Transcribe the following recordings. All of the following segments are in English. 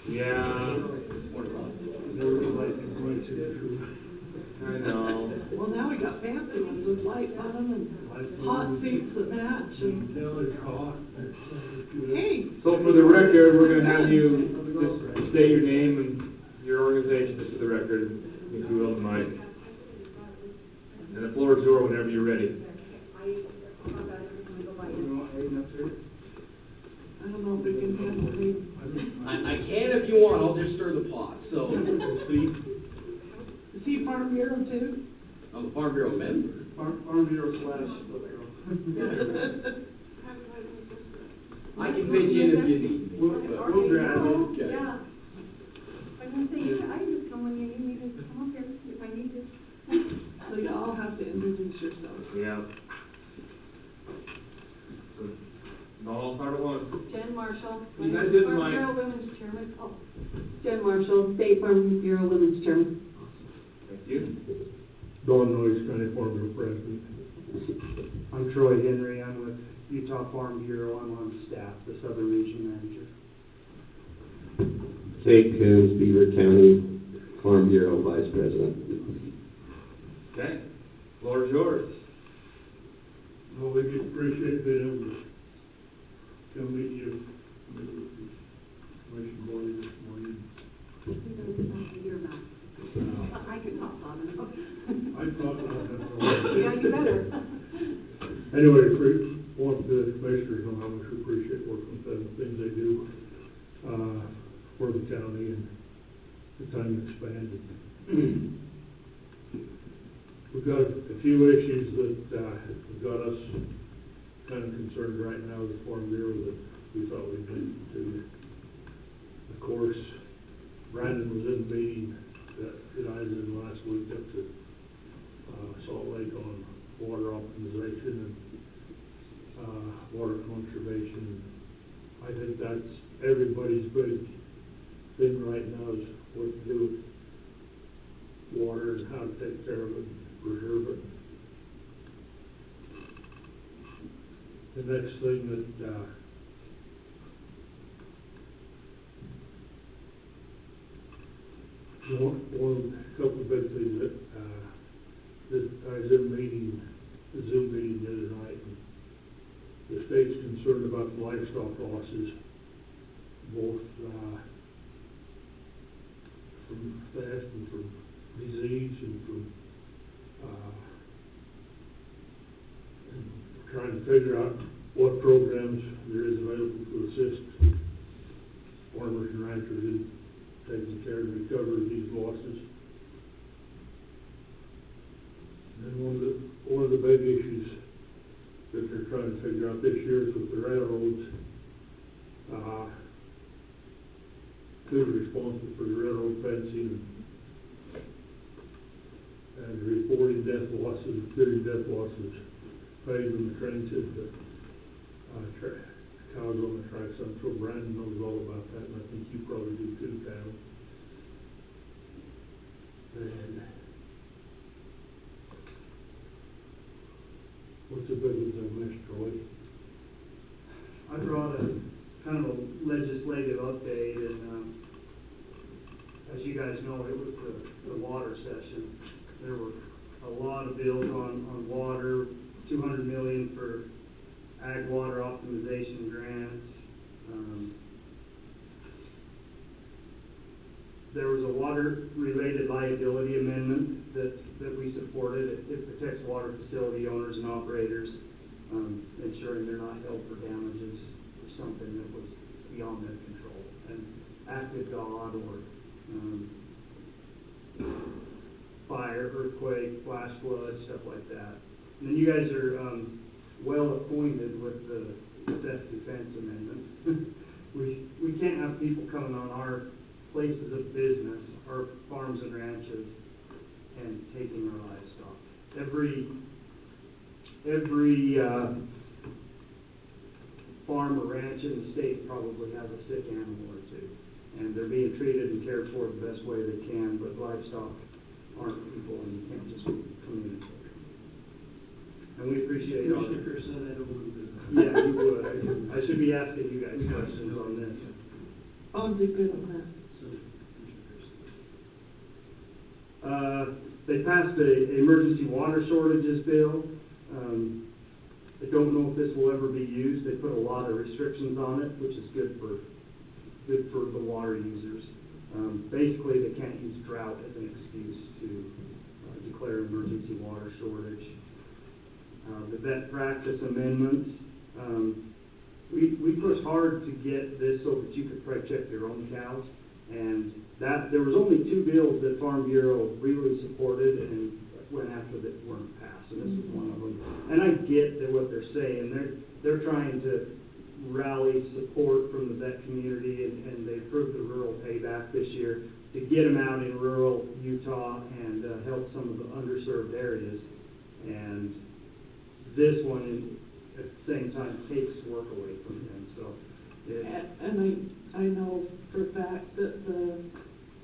Yeah. I know. Well, now we got fancy ones with lights on them and hot seats that match and. Hey. So for the record, we're gonna have you just state your name and your organization just for the record, if you will, the mic. And the floor is yours whenever you're ready. I don't know if we can handle it. I can if you want, I'll just stir the pot, so. Is he Farm Bureau too? I'm a Farm Bureau member. Farm Bureau / Bureau. I can pitch in if you need me. We'll grab it. Okay. Yeah. I'm gonna say, yeah, I can just come when you need me to come up here if I need to. So you all have to introduce yourselves. Yeah. So, don't all start at once. Jen Marshall. You guys did the Farm mic. Bureau Women's Chairman. Oh. Jen Marshall, State Farm Bureau Women's Chairman. Thank you. Don Noyes, County Farm Bureau President. I'm Troy Henry. I'm with Utah Farm Bureau. I'm on staff, the Southern Region Manager. Tate Coons, Beaver County Farm Bureau Vice President. Okay. Floor is yours. Well, we just appreciate being able to come meet you, commission board this morning. You're not. I can talk on it. I thought about that. Yeah, you better. Anyway, want the commissioners know how much we appreciate working with them, the things they do, for the county and the time expanded. We've got a few issues that, have got us kind of concerned right now with the Farm Bureau that we thought we'd need to. Of course, Brandon was in the meeting that I was in last week up to, Salt Lake on water optimization and, water conservation. I think that's everybody's big thing right now is what to do with water and how to take care of it and preserve it. The next thing that, a couple of big things that, I was in a meeting, a Zoom meeting the other night, and the state's concerned about the livestock losses, both, from theft and from disease and from, and trying to figure out what programs there is available to assist farmers and ranchers in taking care and recovery of these losses. And one of the big issues that they're trying to figure out this year is with the railroads, who's responsible for the railroad fencing and reporting death losses, clearing death losses, paving the trains hit the cows on the tracks. I'm sure Brandon knows all about that, and I think you probably do too, Tam. And what's the big ones I missed, Troy? I brought a kind of a legislative update, and as you guys know, it was the water session. There were a lot of bills on water, $200 million for ag water optimization grants. There was a water-related liability amendment that we supported. It protects water facility owners and operators, ensuring they're not held for damages for something that was beyond their control, an act of God or fire, earthquake, flash flood, stuff like that. And then you guys are well acquainted with the self-defense amendment. we can't have people coming on our places of business, our farms and ranches, and taking our livestock. Every farm or ranch in the state probably has a sick animal or two, and they're being treated and cared for the best way they can, but livestock aren't people, and you can't just communicate. And we appreciate all that. Yeah, you would. I should be asking you guys questions on this. I'll be good on that. They passed a emergency water shortages bill. I don't know if this will ever be used. They put a lot of restrictions on it, which is good for the water users. Basically, they can't use drought as an excuse to declare an emergency water shortage. The vet practice amendments, we pushed hard to get this so that you could preg check your own cows, and that there was only 2 bills that Farm Bureau really supported and went after that weren't passed, and this was one of them. And I get that what they're saying, they're trying to rally support from the vet community, and they approved the rural payback this year to get them out in rural Utah and help some of the underserved areas. And this one, at the same time, takes work away from them. So, And I know for a fact that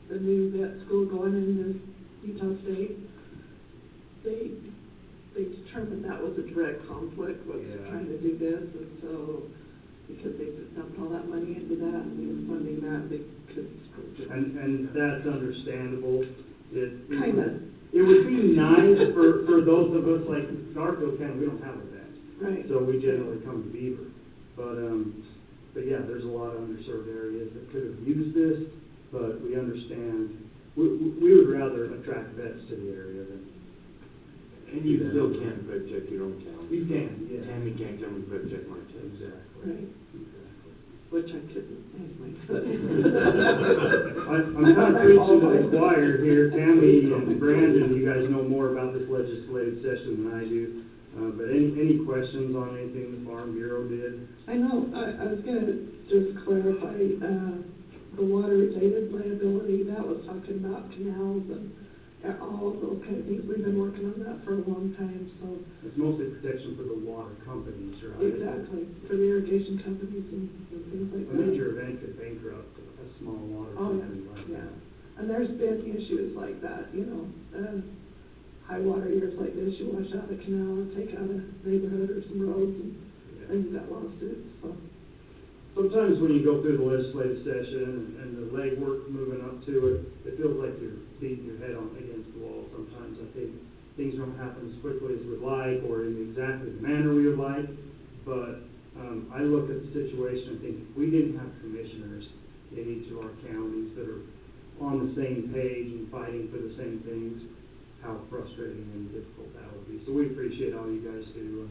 the new vet school going into Utah State, they determined that was a direct conflict with trying to do this, and so because they just dumped all that money into that and they were funding that, they couldn't support it. And that's understandable. Kinda. It would be nice for those of us like Garfield County, we don't have a vet. Right. So we generally come to Beaver. But yeah, there's a lot of underserved areas that could have used this, but we understand. We would rather attract vets to the area than. And you still can preg check your own cow. You can, yeah. Tammy can't come and preg check my cow. Exactly. Right. Which I couldn't anyway. I'm kind of preaching to the choir here. Tammy and Brandon, you guys know more about this legislative session than I do. But any questions on anything the Farm Bureau did? I know, I was gonna just clarify, the water-related liability, that was talking about canals and all of those kind of things. We've been working on that for a long time, so. It's mostly protection for the water companies, right? Exactly, for the irrigation companies and things like A that. major event could bankrupt a small water Oh, company like yeah, that. yeah. And there's been issues like that, you know, high water years like this, you wash out a canal and take out a neighborhood or some roads and you got lawsuits, so. Sometimes when you go through the legislative session and the legwork moving up to it, it feels like you're beating your head against the wall. Sometimes I think things don't happen as quickly as we'd like or in exactly the manner we would like. But I look at the situation and think if we didn't have commissioners in each of our counties that are on the same page and fighting for the same things, how frustrating and difficult that would be. So we appreciate all you guys do.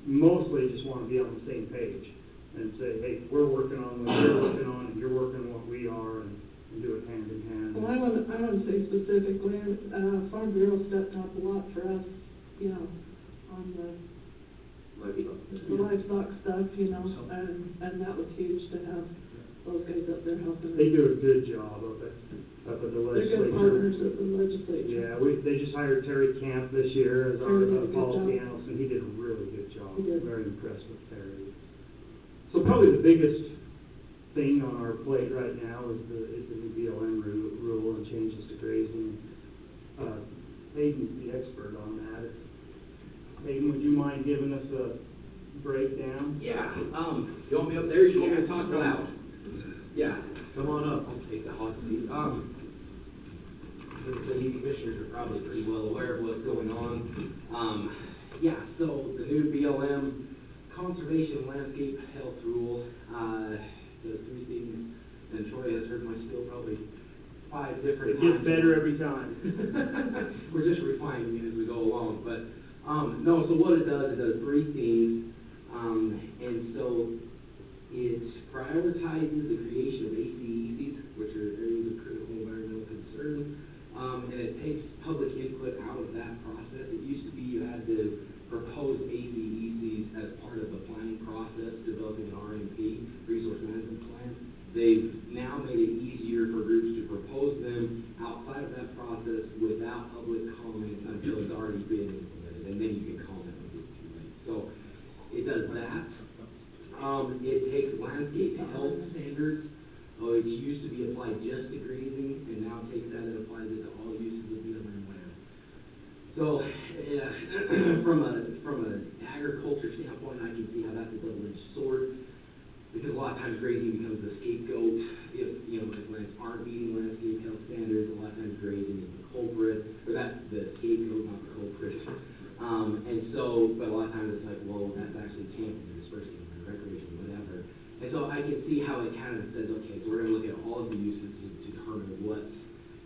Mostly just want to be on the same page and say, hey, we're working on what you're working on, and you're working on what we are, and do it hand in hand. Well, I want to say specifically, Farm Bureau stepped up a lot for us, you know, on the livestock stuff, you know, and that was huge to have those guys up there helping. They do a good job up at the They're good legislature. partners at the legislature. Yeah, they just hired Terry Camp this year as our Terry did a good policy job. analyst, and he did a really good job. He did. Very impressed with Terry. So probably the biggest thing on our plate right now is the new BLM rule and changes to grazing. Hayden's the expert on that. Hayden, would you mind giving us a breakdown? Yeah, you want me up there, or you want me to talk loud? Yeah, come on up, I'll take the hot seat. The new commissioners are probably pretty well aware of what's going on. Yeah, so the new BLM Conservation Landscape Health Rule does 3 things, and Troy has heard my spiel probably 5 different It times. gets better every time. We're just refining it as we go along, but no, so what it does 3 things, and so it prioritizes the creation of ACECs, which are areas of critical environmental concern, and it takes public input out of that process. It used to be you had to propose ACECs as part of the planning process, developing an RMP, resource management plan. They've now made it easier for groups to propose them outside of that process without public comment until it's already been implemented, and then you can comment when it's too late. So it does that. It takes landscape health standards, which used to be applied just to grazing, and now takes that and applies it to all uses of BLM land. So, from an agriculture standpoint, I can see how that's a double-edged sword. because a lot of times grazing becomes the scapegoat if, you know, if lands aren't meeting landscape health standards. A lot of times grazing is the culprit, or that's the scapegoat, not the culprit. And so, but a lot of times it's like, well, that's actually camping or dispersing or recreation, whatever. And so I can see how it kind of says, okay, so we're going to look at all of the uses to determine what's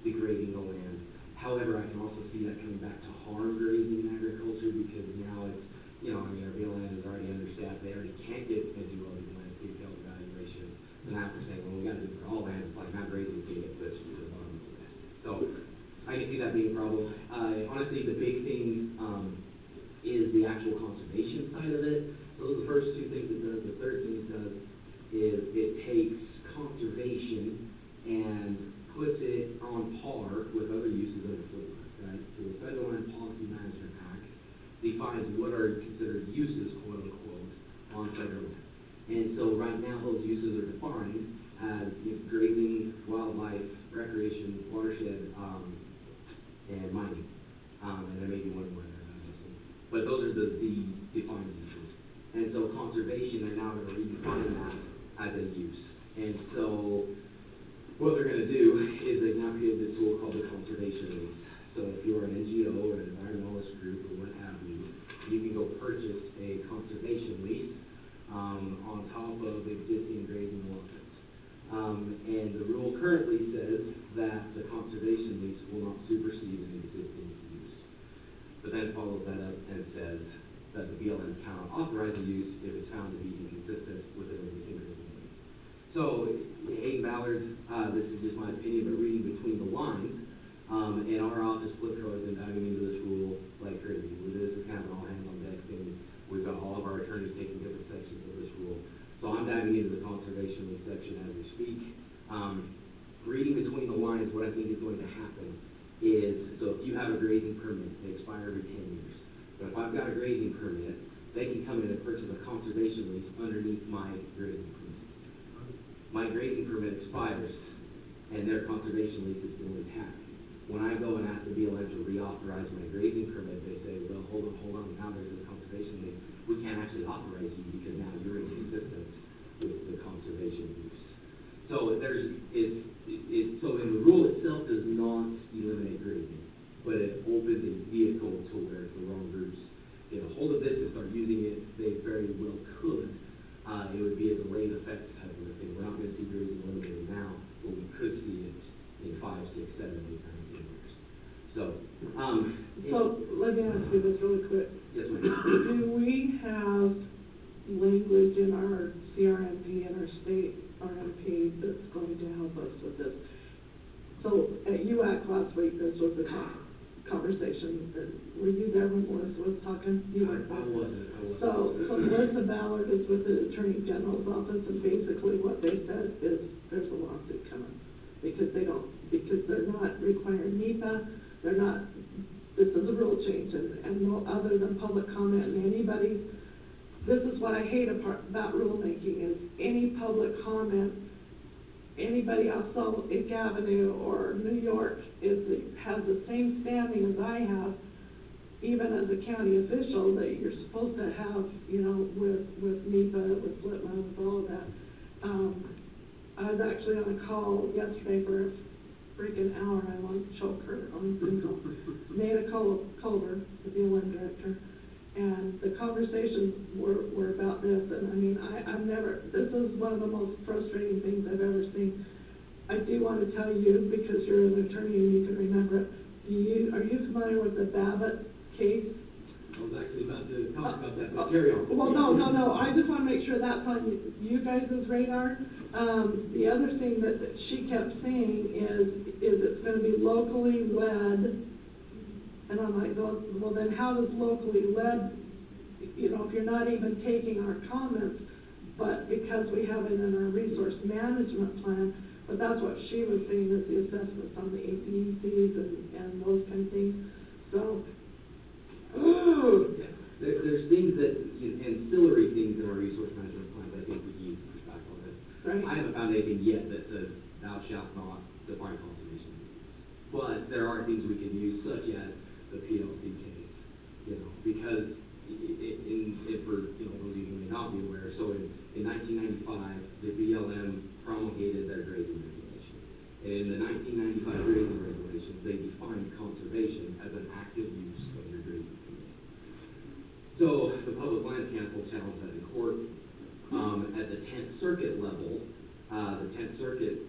degrading the land. However, I can also see that coming back to harm grazing in agriculture, because now it's, you know, I mean, our BLM is already understaffed. They already can't get and do all these landscape health evaluations. And now we're saying, well, we got to do it for all land. It's like not grazing can get pushed to the bottom of the list. So I can see that being a problem. Honestly, the big thing is the actual conservation side of it. Those are the first two things it does. The third thing it does is it takes conservation and puts it on par with other uses of the FLIPA, right? So the Federal Land Policy Management Act defines what are considered uses, quote unquote, on federal land. And so right now those uses are defined as grazing, wildlife, recreation, watershed, and mining. And there may be one more there, but those are the defined uses. And so conservation, they're now going to redefine that as a use. And so what they're going to do is they've now created this tool called the conservation lease. So if you're an NGO or an environmentalist group or what have you, you can go purchase a conservation lease on top of existing grazing allotments. And the rule currently says that the conservation lease will not supersede an existing use. But then follows that up and says that the BLM cannot authorize a use if it's found to be inconsistent with an existing grazing lease. So, Hayden Ballard, this is just my opinion, but reading between the lines, and our office, Flipco, has been diving into this rule like crazy. This is kind of an all hands on deck thing. We've got all of our attorneys taking different sections of this rule. So I'm diving into the conservation lease section as we speak. Reading between the lines, what I think is going to happen is, so if you have a grazing permit, they expire every 10 years. But if I've got a grazing permit, they can come in and purchase a conservation lease underneath my grazing permit. My grazing permit expires, and their conservation lease is still intact. When I go and ask the BLM to reauthorize my grazing permit, they say, well, hold on, now there's a conservation lease. We can't actually authorize you because now you're inconsistent with the conservation use. So so in the rule itself does not eliminate grazing, but it opens a vehicle to where if the wrong groups get a hold of this and start using it, they very well could. It would be a delayed effect type of a thing. We're not going to see grazing eliminated now, but we could see it in 5, 6, 7, 8, 9, 10 years. So let me ask you this really quick. Yes, ma'am. Do we have language in our CRMP and our state RMP that's going to help us with this? So at UAC last week, this was a conversation. Were you there when Melissa was talking? You weren't there. I wasn't. So Melissa Ballard is with the Attorney General's office, and basically what they said is there's a lawsuit coming because they're not requiring NEPA. They're not. This is a rule change, and no other than public comment and anybody's. This is what I hate about rulemaking is any public comment. Anybody else on Lake Avenue or New York has the same standing as I have, even as a county official, that you're supposed to have, you know, with NEPA, with FLIPMA, with all of that. I was actually on a call yesterday for a freaking hour. I want to choke her on Zoom call. Nada Culver, the BLM director. And the conversations were about this, and I mean, this is one of the most frustrating things I've ever seen. I do want to tell you, because you're an attorney and you can remember it, are you familiar with the Babbitt case? I was actually about to talk about that, but carry on. Well, no, I just want to make sure that's on you guys' radar. The other thing that she kept saying is it's going to be locally led. And I'm like, well, then how does locally led, you know, if you're not even taking our comments, but because we have it in our resource management plan, but that's what she was saying is the assessments on the APECs and those kind of things. So, yeah. There's things that, ancillary things in our resource management plans I think we need to push back on this. right. I haven't found anything yet that says thou shalt not define conservation. But there are things we can use, such as the PLC case, you know, because for, you know, those of you who may not be aware, so in 1995, the BLM promulgated their grazing regulation. And in the 1995 grazing regulations, they defined conservation as an active use of your grazing field. So the Public Lands Council challenged that in court. At the 10th Circuit level, the 10th Circuit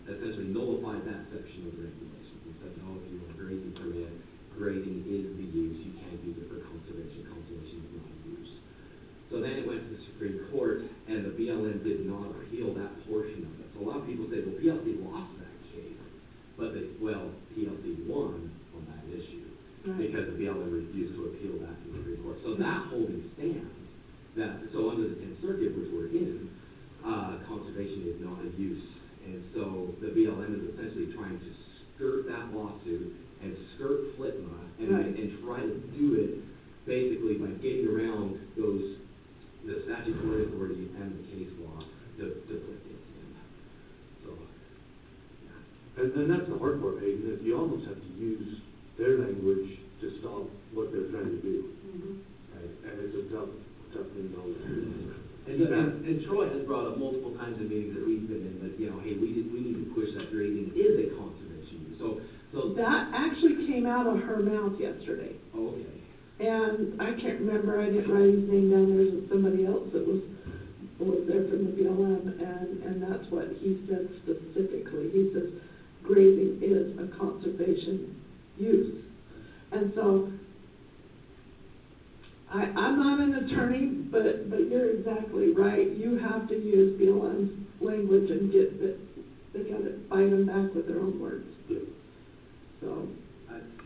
essentially nullified that section of the regulations and said, no, if you want a grazing permit, grazing is the use. You can't use it for conservation. Conservation is not a use. So then it went to the Supreme Court, and the BLM did not appeal that portion of it. So a lot of people say, well, PLC lost that case, but PLC won on that issue because the BLM refused to appeal that to the Supreme Court. So that holding stands. So under the 10th Circuit, which we're in, conservation is not a use. And so the BLM is essentially trying to skirt that lawsuit and skirt FLTMA and try to do it basically by getting around the statutory authority and the case law to put this in. So, yeah. And that's the hard part, Hayden, is you almost have to use their language to stop what they're trying to do. Right? And it's a tough thing to hold. And Troy has brought up multiple times in meetings that we've been in that, you know, hey, we need to push that grazing is a conservation use. So That actually came out of her mouth yesterday. oh, okay. And I can't remember, I didn't write his name down, there was somebody else that was there from the BLM, and that's what he said specifically. He says grazing is a conservation use. And so, I'm not an attorney, but you're exactly right. You have to use BLM's language and get that, they got to fight them back with their own words. So.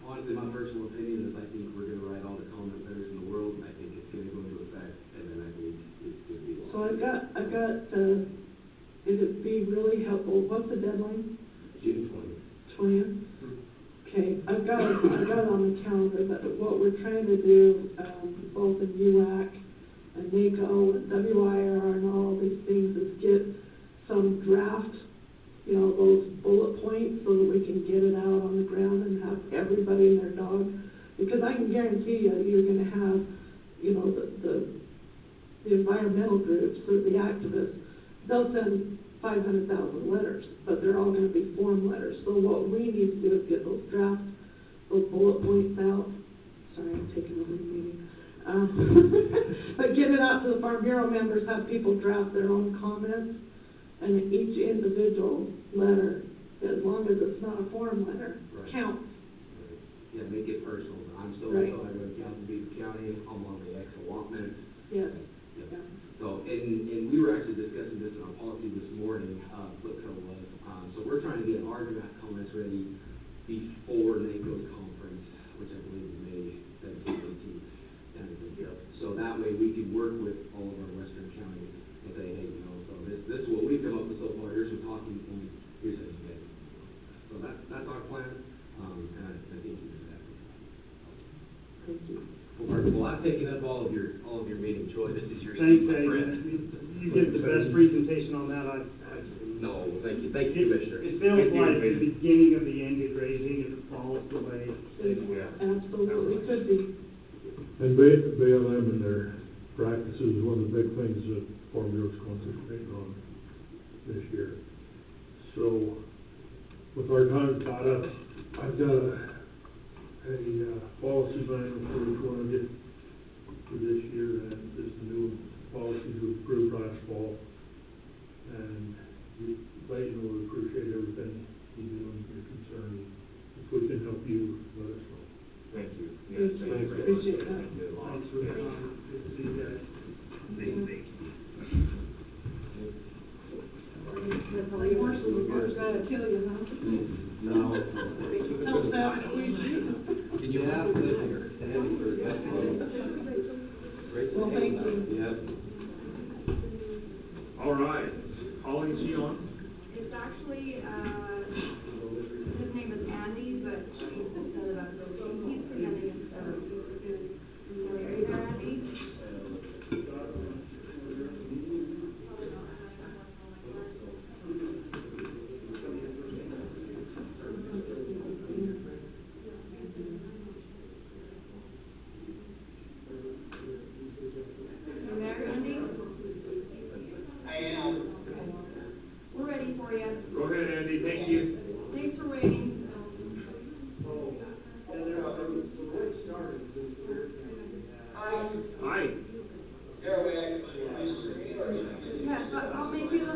Honestly, my personal opinion is I think we're going to write all the comment letters in the world. I think it's going to go into effect, and then I think it's going to be lost. So I've got, it'd be really helpful. What's the deadline? June 20th. 20th? Okay, I've got it on the calendar, but what we're trying to do, both in UAC and NACO and WIR and all these things is get some draft, you know, those bullet points so that we can get it out on the ground and have everybody and their dog. Because I can guarantee you, you're going to have, you know, the environmental groups or the activists, they'll send 500,000 letters, but they're all going to be form letters. So what we need to do is get those drafts, those bullet points out. Sorry, I'm taking over the meeting. But get it out to the Farm Bureau members, have people draft their own comments, and each individual letter, as long as it's not a form letter, counts. Right. Yeah, make it personal. I'm so Right. I go to Beaver County, I'm on the X allotment. Yes. Yep. Yeah. So, and we were actually discussing this in our policy this morning, Flipco was, so we're trying to get our draft comments ready before NACO's conference, which I believe is May 17th, 18th. So that way we can work with all of our western counties and say, hey, you know, so this is what we've come up with so far, here's some talking points, here's how you get it. So that's our plan, and I think you can do that. Thank you. Well, I've taken up all of your meeting, Troy. This is your Thanks, seat, my Dave. friend. You get the best presentation on that I've seen. No, thank you, Commissioner. It feels like the beginning of the end of grazing if it follows the way. Absolutely could be. And BLM and their practices is one of the big things that Farm Bureau's concentrating on this year. So, with our time caught up, I've got a policy manual for each one of you for this year, and this is the new policies we approved last fall. And Leighton will appreciate everything you do and your concern. If we can help you, let us know. Thank you. Thank you. Thanks very Appreciate much. that. Thank you. Thanks for the time. Good to see you guys. Horses are gonna kill you, huh? No. Tell Sam we shoot. Did you have this here? Sandy for Well, thank you. Yep. All right. Holly, is she on? It's actually, his name is Andy, but she's been set it up, so he's presenting instead of, are you there, Andy?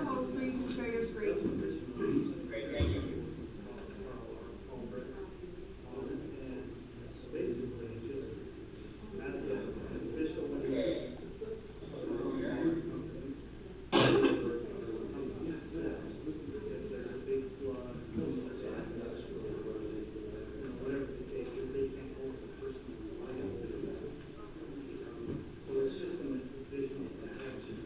folks, please share your screen. Basically, just at the official if there's a big flood, whatever the case is, they can't hold the person liable. So it's just an additional protection.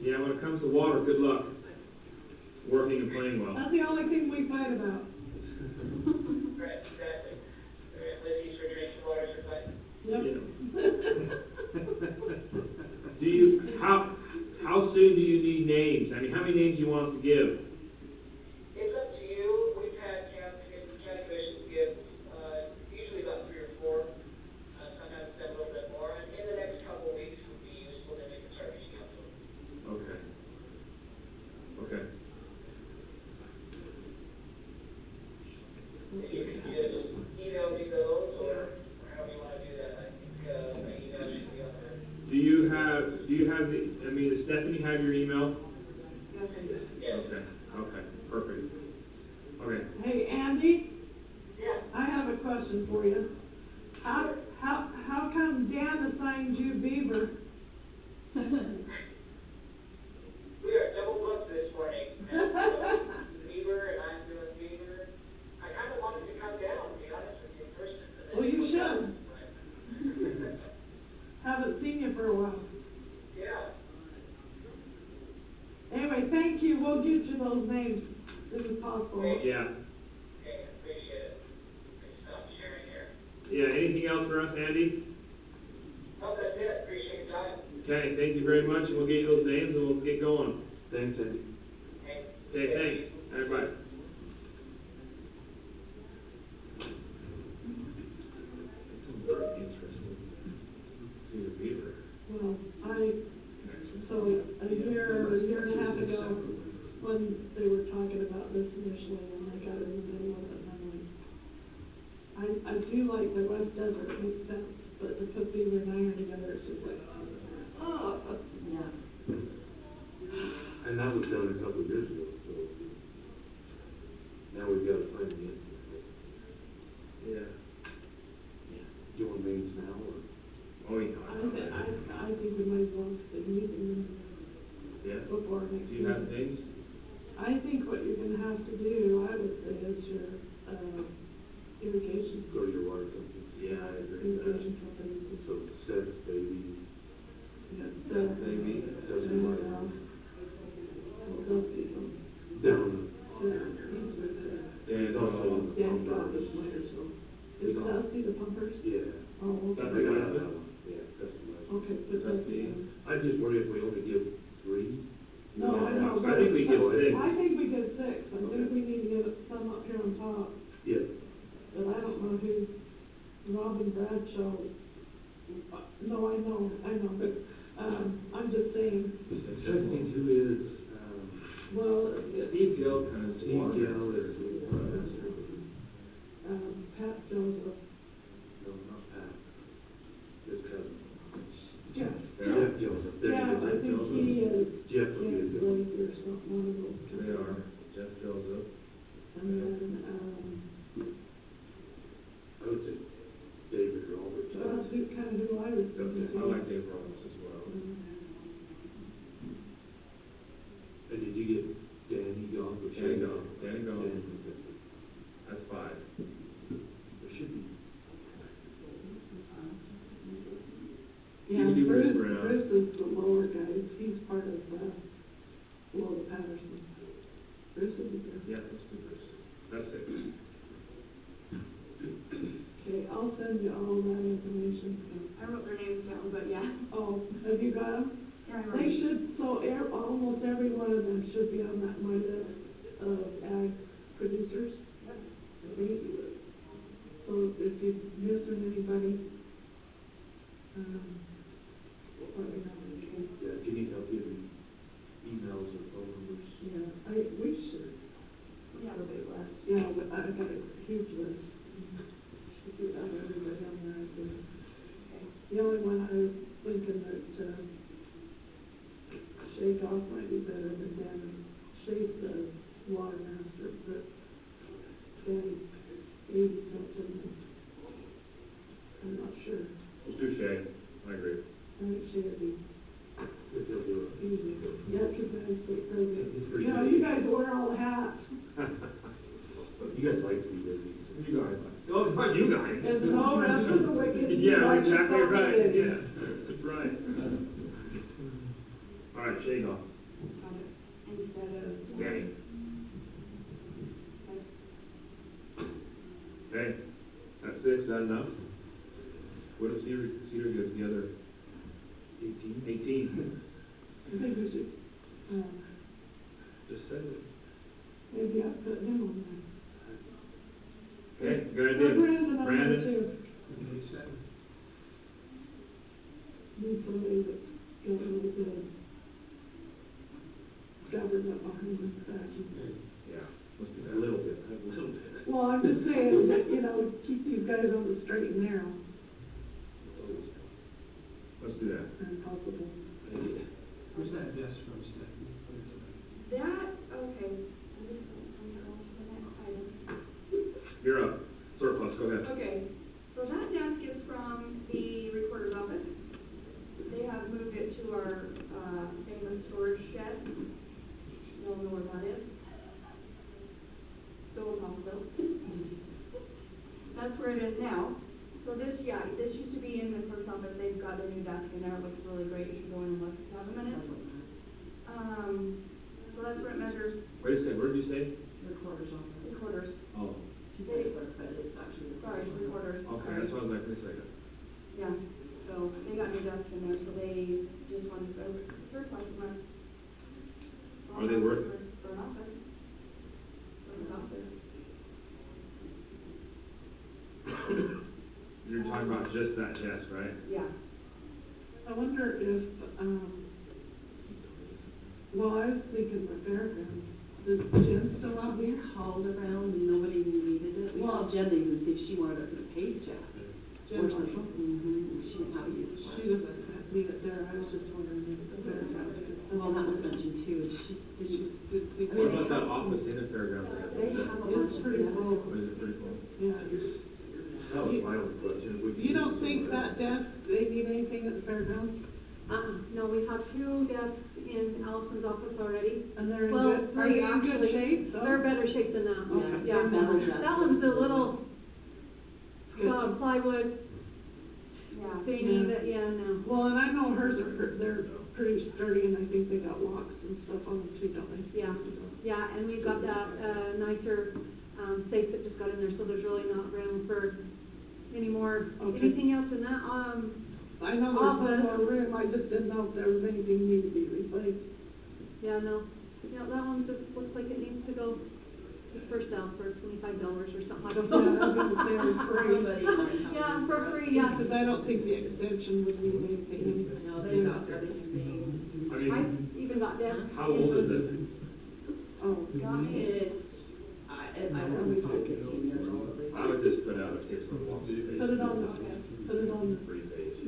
Yeah, when it comes to water, good luck working and playing well. That's the only thing we fight about. Right, exactly. Lizzie's for drinking water supply. Yep. Do you, how soon do you need names? I mean, how many names do you want us to give? It's up to you. We've had county commissions give, usually about 3 or 4, sometimes it's been a little bit more. And in the next couple of weeks would be useful, then we can start reaching out to them. Okay. Okay. If you could just email me those, or however you want to do that, I think, my email should be on there. Do you have does Stephanie have your email? Yes. Okay, okay, perfect. Okay. Hey, Andy, Yeah. I have a question for you. How come Dan assigned you Beaver? We are double booked this morning. And Beaver, and I'm doing Beaver. I kind of wanted to come down, to be honest with you, in person. But then Well, you looked out, should. but- Haven't seen you for a while. Yeah. Anyway, thank you. We'll get you those names as soon as possible. Yeah. Okay, appreciate it. I stop sharing here. Yeah, anything else for us, Andy? Oh, that's it. Appreciate your time. Okay, thank you very much, and we'll get you those names, and we'll get going. Thanks, Andy. Hey. Okay, thanks. All right, bye. Very interesting. See the Beaver. Well, so a year and a half ago, when they were talking about this initially, and I got in the middle of it, and I'm like, I do like the West Desert, it makes sense, but to put Beaver and Iron together, it's just like, oh. Yeah. And that was done a couple of years ago, so now we've got to find the answer. Yeah. Do you want names now, or? Oh, yeah. I think we might as well stay using them Yeah. before next Do you have year. names? I think what you're gonna have to do, I would say, is your, irrigation. Go to your water company. Yeah, I agree with that. Irrigation companies. So Seth's baby, Yeah, Seth, maybe. doesn't like well, those people. down. Dan, Also, Dan got this winter, so. Is Dusty the pumpers? Yeah. Oh, That's I okay. got the that one, yeah, that's the last. Okay, put Dusty in. I just wondered if we only give 3? No, I know. I think we get 6. I think we did 6. I think we need to get some up here on top, Yeah. but I don't know who, Robin Bradshaw. No, I know, but, I'm just saying, I'm trying to think who is, well, Steve Gill kind of. Steve Gill is, Pat Joseph, no, not Pat, his cousin. Jeff. Jeff Joseph. There Yeah, you go, I Jeff think Joseph. he is. Jeff would be a good one. Blake or something, one of those. They are. Jeff Joseph. And then, I would say David Roberts. that's kind of who I was thinking. I like Dave Roberts as well. And did you get Danny Goff or Danny Shane Goff. Danny Goff. That's 5. There should be. Yeah, You can do Bruce, Bruce Brown. Bruce is the lower guy, he's part of, Lola Patterson. Bruce would be good. Yeah, let's do this. That's it. Okay, I'll send you all that information. I wrote their names down, but yeah. Oh, have you got them? Yeah, I wrote They them. should, so almost every one of them should be on that my list of ag producers. So if you're missing anybody, let me know. Yeah, if you need help giving emails or phone numbers. Yeah, we should. Yeah, the big list. Yeah, but I got a huge list. If you have everybody on there, I think. The only one I was thinking that, Shay Goff might be better than Danny. Shay's the water master, but Danny's 80 something. I'm not sure. Let's do Shay. I agree. I think Shay would be If they'll do it. easy. Yeah, United State President. He's pretty You know, good. you guys wear all the hats. You guys like to be busy. You guys. Oh, not you guys. And no rest of the wicked. Yeah, like exactly yourself right. did. Yeah, that's right. Shagoff. Instead of. Danny. Okay, that's 6, is that enough? What if Cedar gives the other 18? 18. I think we should, Just said it. maybe I put him on there. Okay, good idea. Brandon on there Brandon? too. Need somebody that's got a little bit of government behind his back. Yeah, let's do that. A little bit. Well, I'm just saying that, you know, keep these guys on the straight and narrow, Let's do that. if possible. Where's that desk from, Stephanie? That, okay, I'm just going to go to the next item. You're up. Surplus, go ahead. Okay, so that desk is from the recorder's office. They have moved it to our, famous storage shed. You all know where that is? The old hospital. That's where it is now. So this used to be in the clerk's office. They've got a new desk in there. It looks really great. You should go in and look if you have a minute. So that's where it measures Wait a second, what did you say? Recorder's office. recorders. Oh, She said clerk, but it's actually. Sorry, recorders. okay, that's what I was like, wait a second. Yeah, so they got new desks in there, so they just wanted to surplus them. Are they worth it? For an office. For an office. You're talking about just that desk, right? Yeah. I wonder if, well, I was thinking the fairgrounds, does Jen still out We here? called around and nobody needed it. We Well- called Jen to even see if she wanted it for the page jack. Jen Or something. Marshall? She didn't have a use for She it. doesn't need it there, I was just wondering if the fairgrounds could. Well, that was mentioned too. She didn't. What about that office in the fairgrounds? They have a bunch It's of pretty desks. full, Or is it pretty full? yeah. That was my only question. We could You don't use think some of that desk, they need anything at the fairgrounds, No, we have 2 desks in Allison's office already. and they're in Well, good, are 3 they in good actually. shape, though? They're better shape than that. Okay. Yeah, Metal desks. that one's a little, Good. plywood Yeah. thingy Yeah. that, no. Well, and I know hers are, they're pretty sturdy, and I think they got locks and stuff on them too, don't they? Yeah, and we've got that, nicer, safe that just got in there, so there's really not room for any more. Okay. Anything else in that, I know there's Office. one more room, I just didn't know if there was anything need to be replaced. yeah, no. Yeah, that one just looks like it needs to go just for sale for $25 or something like that. Yeah, I was gonna say it's free. Somebody might have Yeah, it. for free, yeah. Because I don't think the extension would need anything. No, they got everything. I I mean, even got desks. how old is it? Oh, It's, I don't know, probably 15 years old at least. I would just put out a case on the wall. put it on the, Free page.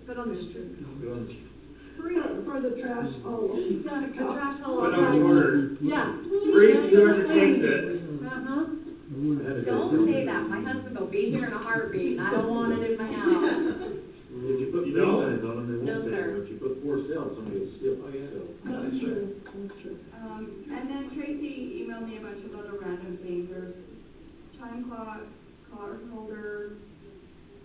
But on the street. free for the trash hauler. Yeah, the trash haul. Put on the order. Yeah. Free to whoever takes it. Uh-huh. Don't say that, my husband will be here in a heartbeat, and I don't want it in my house. If you put You free don't? signs on them, they No, won't take sir. them. If you put for sale, somebody will steal. Oh, yeah. That's true, that's true. And then Tracy emailed me a bunch of other random things. There's time clock, card holder,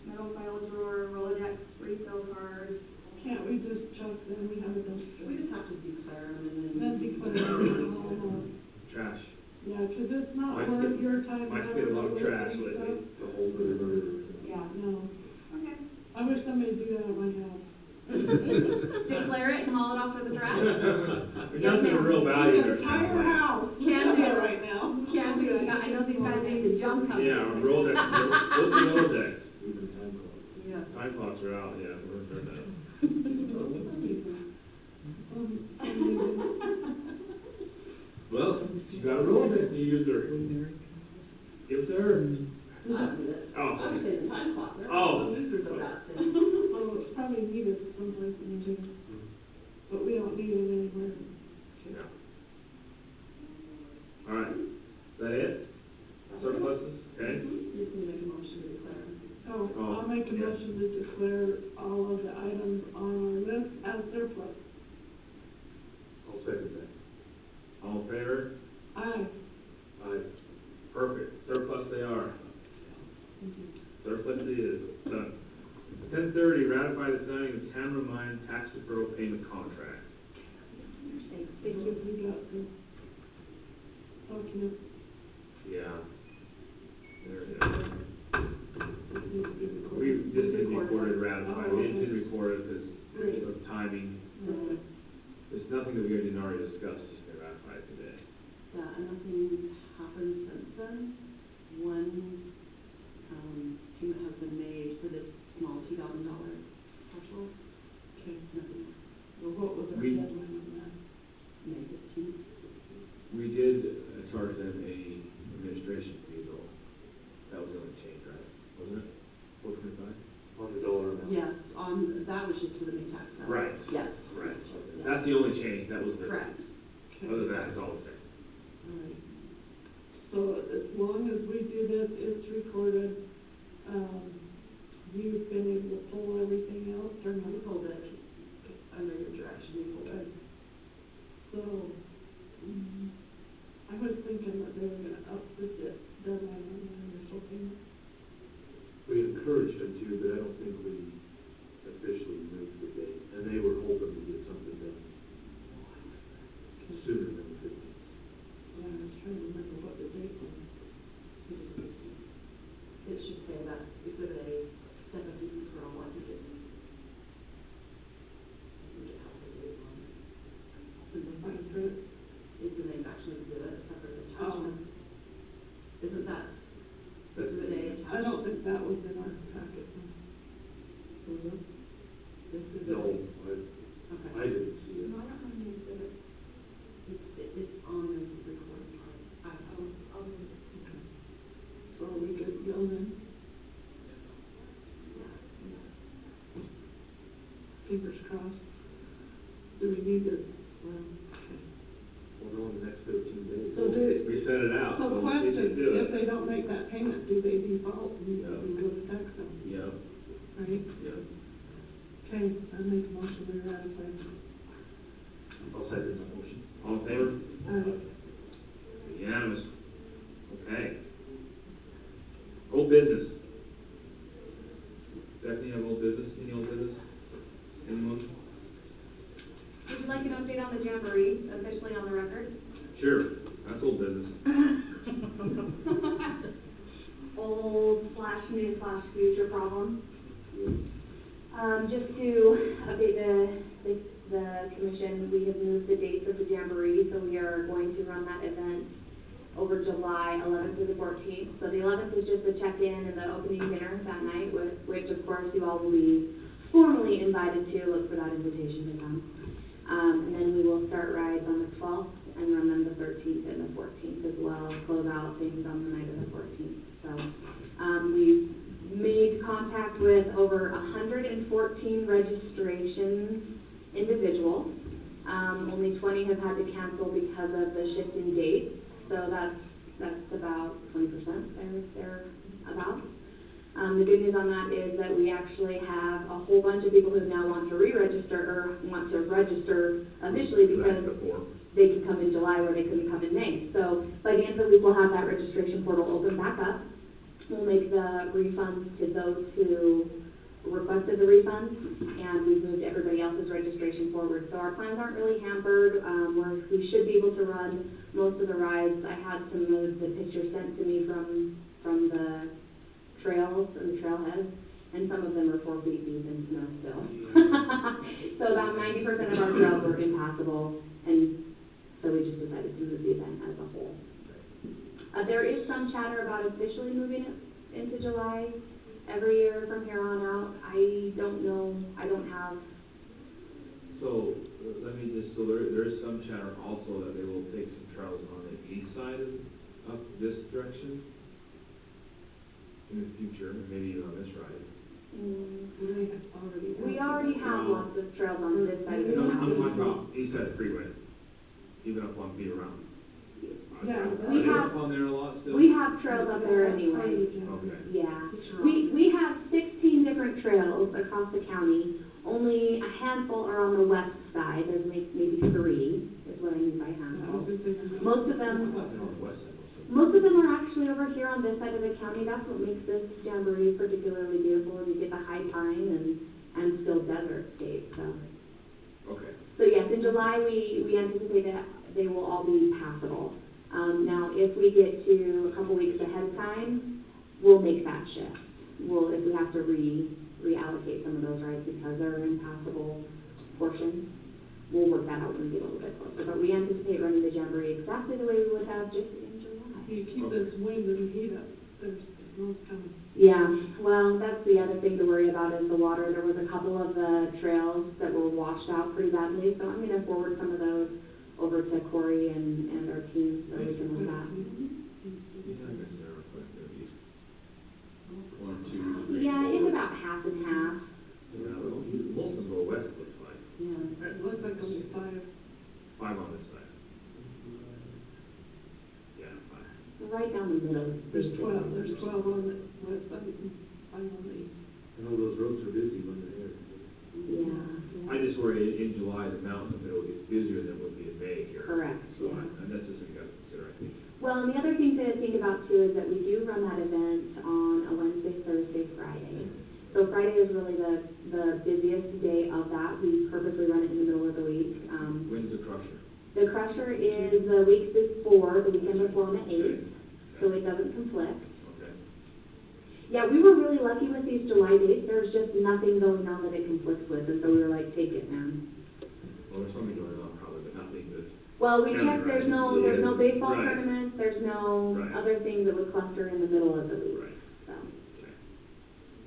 metal file drawer, Rolodex refill cards. Can't we just chuck them, we have a We dumpster? just have to declare them and then. Then declare them, Trash. yeah, 'cause it's not Mike's worth getting- your time. Mike's and getting a lot of effort trash and lately. stuff. The whole delivery. Yeah. No, Okay. I wish somebody would do that at my house. Declare it and haul it off to the trash? There's nothing of real value there. The entire house. Can do. Right now. Can do. I know these guys named the junk company. Yeah, Rolodex, what's the Rolodex? Even time clock. Yeah. Time clocks are out, yeah, we're done that. Well, you got a Rolodex, you use their, if they're, I would say the time clock. There Oh. are some users of that thing. Oh, it's probably needed someplace in here, but we don't need it anywhere. yeah. All right, is that it? Surpluses, okay? You can make a motion to declare. considerations of timing. Right. There's nothing that we didn't already discuss, just been ratified today. Yeah, and nothing happened since then. One, payment has been made for this small $2,000 partial. Okay. Nothing else. Well, what was our We- deadline on that? May 15th. We did charge them a administration fee though. That was the only change, right? Wasn't it? 425? On the dollar amount. Yes, that was just for the new tax bill. Right. Yes. Right. Yeah. That's the only change, that was the. Correct. Other than that, it's all the same. All right. So as long as we do this, it's recorded, you've been able to pull everything out, or We not? pulled it under your direction, we pulled it. So, I was thinking that they were gonna up the deadline on the initial payment. We encouraged them to, but I don't think we officially moved the date, and they were hoping to get something done sooner than the 15th. Yeah, I was trying to remember what the date was. It should say that exhibit A, step of duty for all, I think it has the date on it. In the fine print? It's the manufacturing exhibit, a separate Oh. attachment. Isn't that exhibit A attached? I don't think that was in our packet. Was it? Exhibit No, A. I Okay. didn't see it. No, I don't have any exhibit. It's on the recording part. I'll do it. Okay. So are we good to go then? Yeah. Fingers crossed. Do we need to, well, okay. We'll know in the next 13 days. So do, We set it out, so so we'll see question, to do if it. they don't make that payment, do they default and Yeah. we go to tax them, Yep, right? yep. Okay, I make a motion we ratify. I'll second that motion. All in favor? Aye. Unanimous. Okay. Old business. Stephanie, have old business? Any old business? Anyone? Would you like an update on the Jamboree, officially on the record? Sure, that's old business. Old/new/future problem. Just to update the commission, we have moved the dates of the Jamboree, so we are going to run that event over July 11th through the 14th. So the 11th is just the check-in and the opening dinner that night, which of course you all will be formally invited to. Look for that invitation to come. And then we will start rides on the 12th and run them the 13th and the 14th as well, close out things on the night of the 14th. So we've made contact with over 114 registrations individuals. Only 20 have had to cancel because of the shifting dates, so that's about 20% there about. The good news on that is that we actually have a whole bunch of people who now want to re-register or want to register officially because they can come in July where they couldn't come in May. So by the end of the week, we'll have that registration portal open back up. We'll make the refunds to those who requested the refunds, and we've moved everybody else's registration forward. So our plans aren't really hampered. We should be able to run most of the rides. I had some of the pictures sent to me from the trails and the trailheads, and some of them are 4 feet deep in snow still. So about 90% of our trails were impassable, and so we just decided to move the event as a whole. There is some chatter about officially moving it into July every year from here on out. I don't know, I don't have. So, let me just, so there is some chatter also that they will take some trails on the east side of this direction in the future, maybe even on this ride. We already have lots of trails on this side of the No, I'm county. talking about east side of the freeway, even up on Beaver Mountain. Yeah, Are we they have- up on there a lot still? We have trails up there anyway. Okay. Yeah, we have 16 different trails across the county. Only a handful are on the west side. There's maybe 3, is what I mean by handful. Most of them, They're on the west side. most of them are actually over here on this side of the county. That's what makes this jamboree particularly beautiful, is you get the high pine and still desert state, so. Okay. So yes, in July, we anticipate that they will all be passable. Now, if we get to a couple weeks ahead of time, we'll make that shift. If we have to reallocate some of those rides because they're impassable, portions. We'll work that out when we get a little bit closer, but we anticipate running the Jamboree exactly the way we would have just in July. You keep this wind and heat up, there's snows coming. Yeah, well, that's the other thing to worry about is the water. There was a couple of the trails that were washed out pretty badly, so I'm gonna forward some of those over to Corey and our team so we can look at. Yeah, it's about half and half. Yeah, most of the west looks like, Yeah. It looks like only 5. 5 on this side. Yeah, 5. Right down the middle. There's 12 on the west side and 5 on the east. I know those roads are busy when they're there. Yeah. I just worry in July, the mountain, it'll get busier than it would be in May here. Correct, So, yeah. and that's just what you gotta consider, I think. Well, and the other thing to think about too is that we do run that event on a Wednesday, Thursday, Friday. So Friday is really the busiest day of that. We purposely run it in the middle of the week. When's the crusher? The crusher is the week before, the weekend before on the 8th, so it doesn't conflict. Okay. Yeah, we were really lucky with these July dates. There's just nothing going on that it conflicts with, and so we were like, take it, man. Well, there's something going on probably, but nothing that. Well, we Yeah, checked, there's right. there's no baseball Right. tournaments, there's no Right. other things that would cluster in the middle of the week, Right. so. Okay.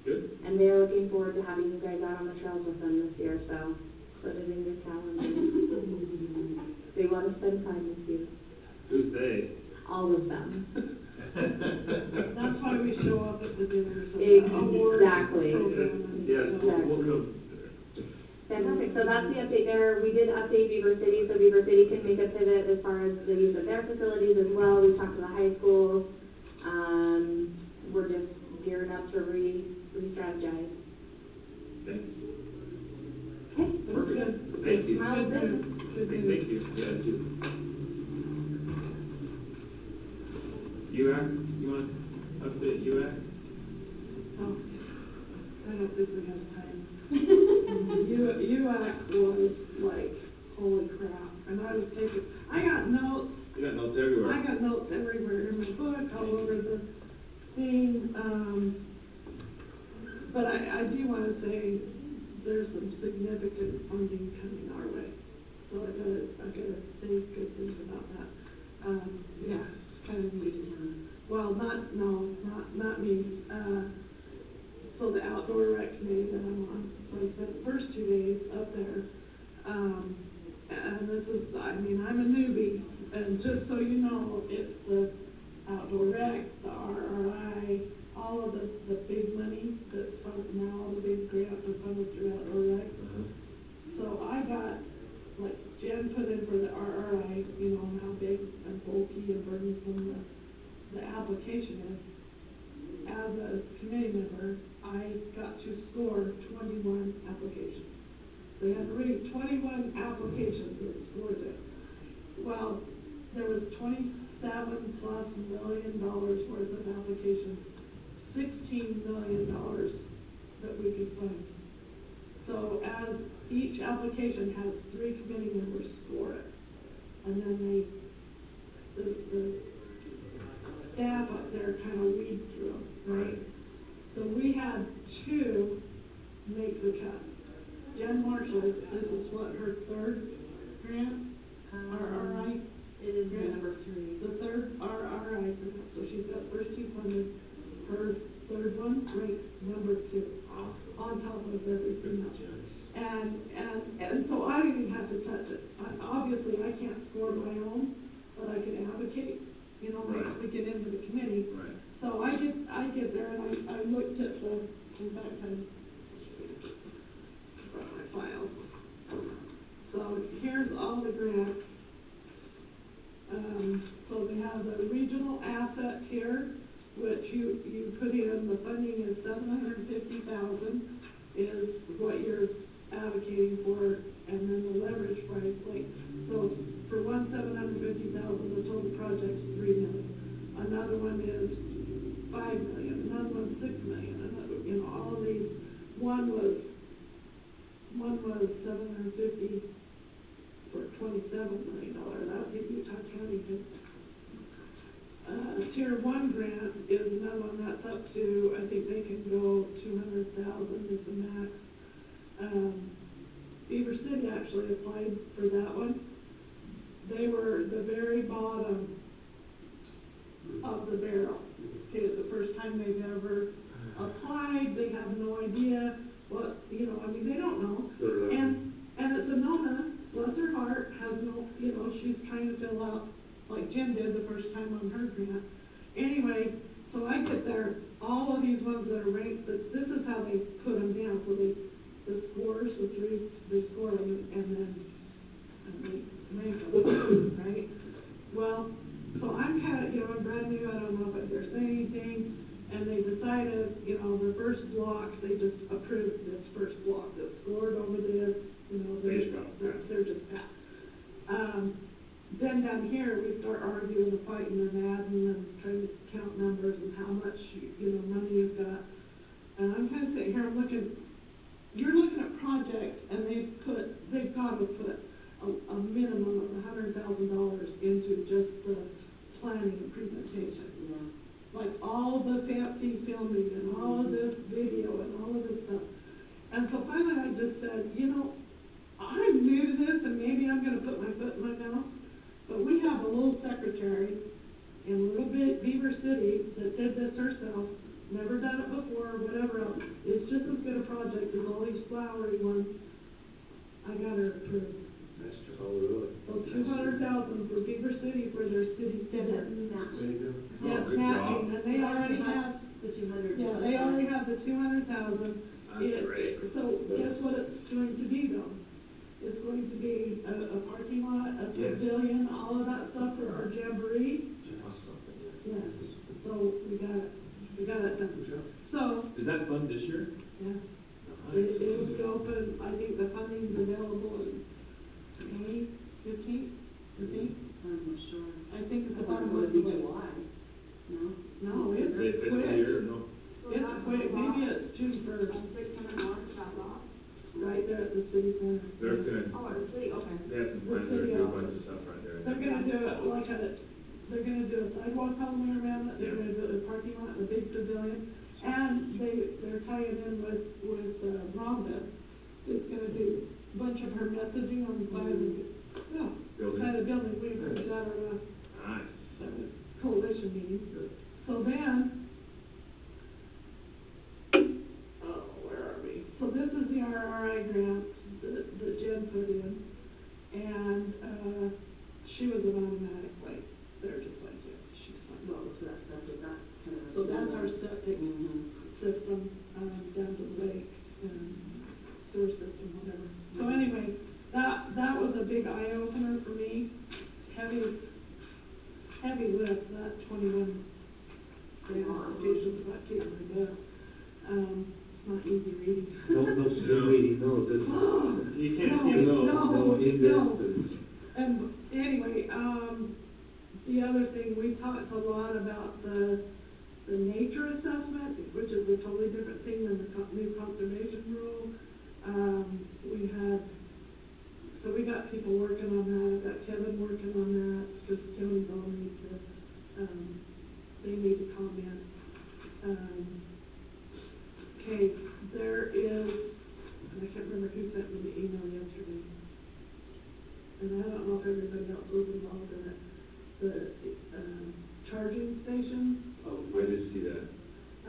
Good. And they're looking forward to having you guys out on the trails with them this year, so put it in your calendar. They want to spend time with you, Who's they? all of them. That's why we show up at the dinners and Exactly. the awards program and Yes, so- we'll come. Fantastic, so that's the update there. We did update Beaver City, so Beaver City can make a pivot as far as the use of their facilities as well. We talked to the high schools. We're just gearing up to re-strategize. Okay. Okay. Perfect. Thank you. Miles Bennett. Thank you. Yeah, thank you. UAC, you want to update UAC? Oh, I don't think we have time. UAC was like, holy crap, and I was taking, I got notes. You got notes everywhere. I got notes everywhere in my book, all over the thing, but I do wanna say, there's some significant funding coming our way. So I gotta say good things about that. Yeah, it's kind of neat. Well, not me, so the outdoor rec committee that I'm on, so I spent the first 2 days up there, and this is, I mean, I'm a newbie, and just so you know, it's the outdoor rec, the RRI, all of the big money that's funded now, all the big grants are funded through outdoor rec. So I got, like, Jen put in for the RRI, you know, how big and bulky and burdensome the application is. As a committee member, I got to score 21 applications. They had to read 21 applications and scored it. Well, there was $27+ million worth of applications, $16 million that we could fund. So as each application has 3 committee members score it, and then the staff up there kind of weed through them, right? So we had 2 make the cut. Jen Marshall, this is what, her 3rd grant? RRI? It is grant? number 3. The 3rd RRI grant, so she's got first 2 funded. Her 3rd one ranked number 2, on top of everything else. And so I didn't even have to touch it. Obviously, I can't score my own, but I can advocate, you know, Right. to get into the committee. Right. So I get there and I looked at in fact, I brought my files. So here's all the grants. So they have the regional asset here, which you put in, the funding is $750,000 is what you're advocating for, and then the leverage price, like, so for one $750,000, the total project's $3 million. Another one is $5 million, another one's $6 million, another, you know, all of these. One was $750 for $27 million. That's in Utah County. Tier 1 grant is another one that's up to, I think they can go $200,000 is the max. Beaver Beaver City actually applied for that one. They were the very bottom of the barrel. Okay, it's the first time they've ever applied, they have no idea what, you know, I mean, they don't know. And it's Nona, bless her heart, has no, you know, she's trying to fill out, like Jim did the first time on her grant. Anyway, so I get there, all of these ones that are ranked, this is how they put them down, so the scores, they score them, and then they rank them, right? Well, so I'm kind of, you know, I'm brand new, I don't know if they're saying anything, and they decided, you know, the first block, they just approved this first block, that scored over this, you know, they're just passed. Then down here, we start arguing and fighting and adding and trying to count numbers and how much, you know, money you've got. And I'm kind of sitting here, I'm looking, you're looking at projects, and they've got to put a minimum of $100,000 into just the planning and presentation. Yeah. Like all the fancy filming and all of this video and all of this stuff. And so finally I just said, you know, I'm new to this and maybe I'm going to put my foot in my mouth, but we have a little secretary in little Beaver City that did this herself, never done it before, whatever else. It's just as good a project as all these flowery ones. I got her approved. That's just all really. So $200,000 for Beaver City for their city center. There you go. Yes, good matching, job. and they already have, The 200. yeah, they already have the 200,000. That's great. So guess what it's going to be though? It's going to be a parking lot, a Yes. pavilion, all of that stuff for our jamboree. Awesome. Yes, so we got it done. Good job. So, Is that fun this year? yeah, Nice. it'll be open, I think the funding's available in May 15th. I'm not sure. I think it's I about thought it would be July. No? No, it's Is it fiscal quick. year or no? It's quick, maybe it's June 1st, On 600 north, that lot? right there at the city center. They're gonna, Oh, at the city, okay. they have some plans, they're gonna do a bunch of stuff right there. They're gonna do it like they're gonna do a sidewalk all the way around it, they're Yeah. gonna do a parking lot, a big pavilion, and they're tying in with Rhonda, who's gonna do a bunch of her messaging on the side of the, Building. side of the building, we approved that at our Nice. coalition meeting. Good. So then, where are we? So this is the RRI grant that Jen put in, and, she was an automatic, like, they're just like, yeah, she's fine. Well, so that's septic, that kind of. So that's our septic Mm-hmm. system, down to the lake, and sewer system, whatever. So anyway, that was a big eye opener for me, heavy lift, that 21 grant applications, about keeping my breath. It's not easy reading. No, still reading, no, this. You can't keep those. No. And anyway, the other thing, we talked a lot about the nature assessment, which is a totally different thing than the new conservation rule. We got people working on that, I've got Kevin working on that, because counties all need to, they need to comment. Okay, there is, and I can't remember who sent me the email yesterday, and I don't know if everybody else was involved in it, the charging station. Oh, I did see that.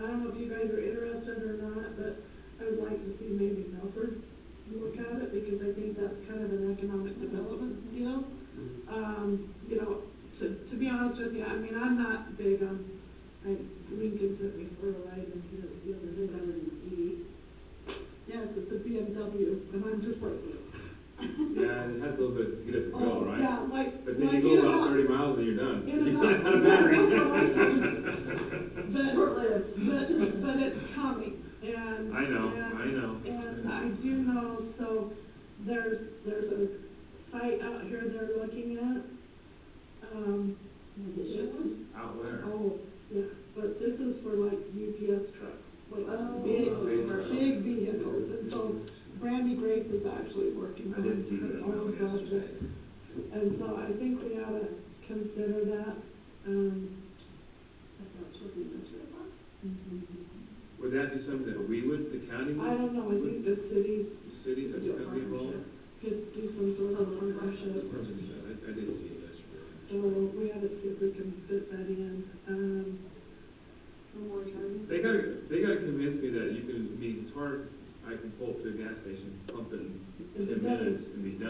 I don't know if you guys are interested or not, but I would like to see maybe Milford look at it, because I think that's kind of an economic development deal. You know, to be honest with you, I mean, I'm not big on, Lincoln took me for a ride in here the other day. Yes, it's a BMW, and I'm just like, Yeah, it has a little bit to get it to go, right? yeah, like. But then like you go in about 30 miles and you're done. In You're about- out of battery. But it's coming, and. I know. And I do know, so there's a site out here they're looking at. Out where? Oh, yeah, but this is for like UPS trucks, like big big vehicles, and so Brandy Grace is actually working I on didn't see her that own email yesterday. project. And so I think we ought to consider that, That's what we went through about. Would that be something that we would, the county would? I don't know, I think the city. The city, that's gonna be involved?